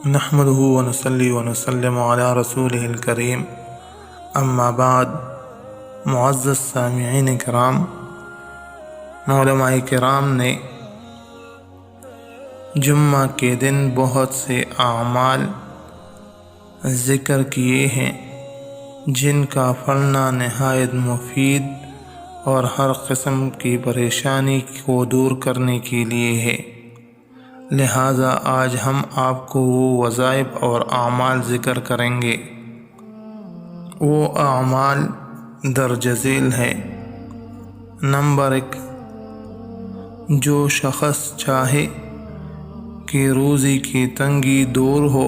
نحمده ونصلي ونسلم على رسوله الكريم اما بعد۔ معزز سامعین کرام، علماء کرام نے جمعہ کے دن بہت سے اعمال ذکر کیے ہیں جن کا پڑھنا نہایت مفید اور ہر قسم کی پریشانی کو دور کرنے کے لیے ہے۔ لہٰذا آج ہم آپ کو وہ وظائف اور اعمال ذکر کریں گے۔ وہ اعمال درج ذیل ہے۔ نمبر 1، جو شخص چاہے کہ روزی کی تنگی دور ہو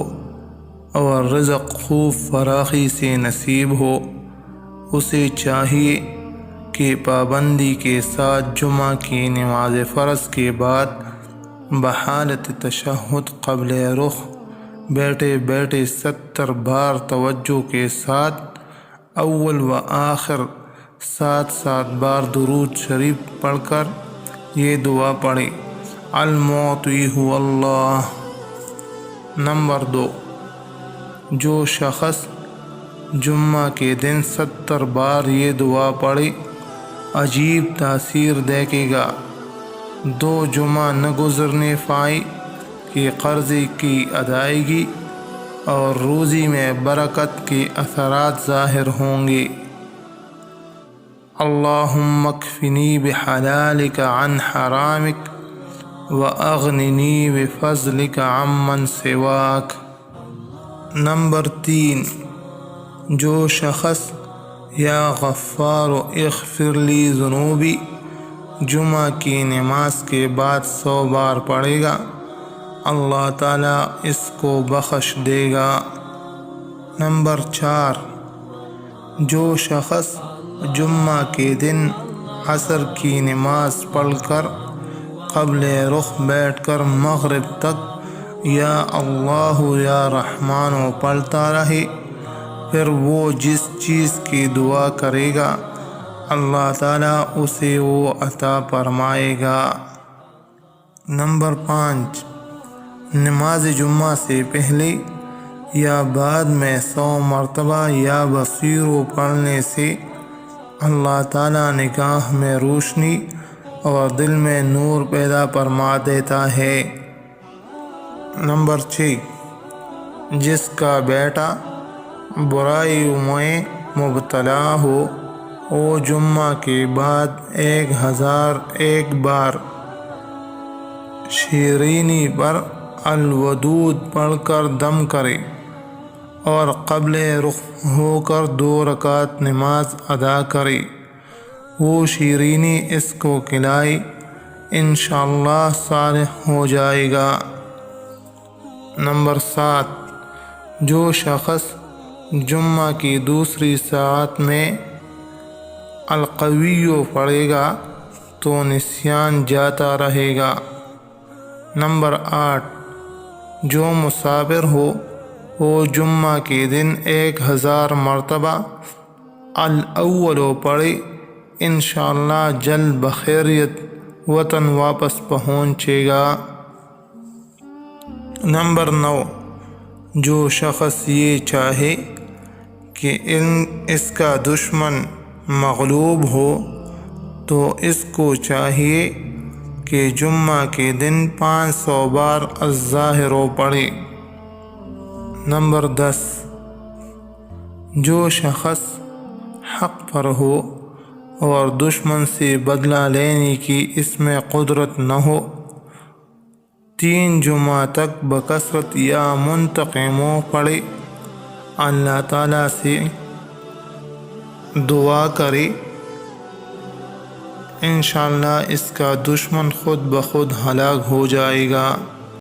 اور رزق خوب فراخی سے نصیب ہو، اسے چاہیے کہ پابندی کے ساتھ جمعہ کی نماز فرض کے بعد بحالت تشہد قبل رخ بیٹھے بیٹھے 70 بار توجہ کے ساتھ اول و آخر 7 بار درود شریف پڑھ کر یہ دعا پڑھے: المعطی هو اللہ۔ نمبر 2، جو شخص جمعہ کے دن 70 بار یہ دعا پڑھے، عجیب تاثیر دیکھے گا۔ 2 جمعہ نہ گزرنے پائے کہ قرضے کی ادائیگی اور روزی میں برکت کے اثرات ظاہر ہوں گے۔ اللہم اکفنی بحلالک عن حرامک واغننی بفضلک عمن سواک۔ نمبر 3، جو شخص یا غفار اغفر لی ذنوبی جمعہ کی نماز کے بعد 100 بار پڑھے گا، اللہ تعالیٰ اس کو بخش دے گا۔ نمبر 4، جو شخص جمعہ کے دن عصر کی نماز پڑھ کر قبل رخ بیٹھ کر مغرب تک یا اللہ یا رحمان پڑھتا رہے، پھر وہ جس چیز کی دعا کرے گا اللہ تعالیٰ اسے وہ عطا فرمائے گا۔ نمبر 5، نماز جمعہ سے پہلے یا بعد میں 100 مرتبہ یا بصیرو پڑھنے سے اللہ تعالیٰ نگاہ میں روشنی اور دل میں نور پیدا فرما دیتا ہے۔ نمبر 6، جس کا بیٹا برائیوں میں مبتلا ہو، وہ جمعہ کے بعد 1001 بار شیرینی پر الودود پڑھ کر دم کرے اور قبل رخ ہو کر 2 رکعت نماز ادا کرے، وہ شیرینی اس کو کھلائے، انشاءاللہ صالح ہو جائے گا۔ نمبر 7، جو شخص جمعہ کی دوسری ساعت میں القویو پڑھے گا تو نسیان جاتا رہے گا۔ نمبر 8، جو مسافر ہو وہ جمعہ کے دن 1000 مرتبہ الاولو پڑھے، انشاءاللہ جلد بخیریت وطن واپس پہنچے گا۔ نمبر 9، جو شخص یہ چاہے کہ اس کا دشمن مغلوب ہو تو اس کو چاہیے کہ جمعہ کے دن 500 بار الظاہر پڑھے۔ نمبر 10، جو شخص حق پر ہو اور دشمن سے بدلہ لینے کی اس میں قدرت نہ ہو، 3 جمعہ تک بکثرت یا منتقموں پڑھے، اللہ تعالیٰ سے دعا کرے، انشاءاللہ اس کا دشمن خود بخود ہلاک ہو جائے گا۔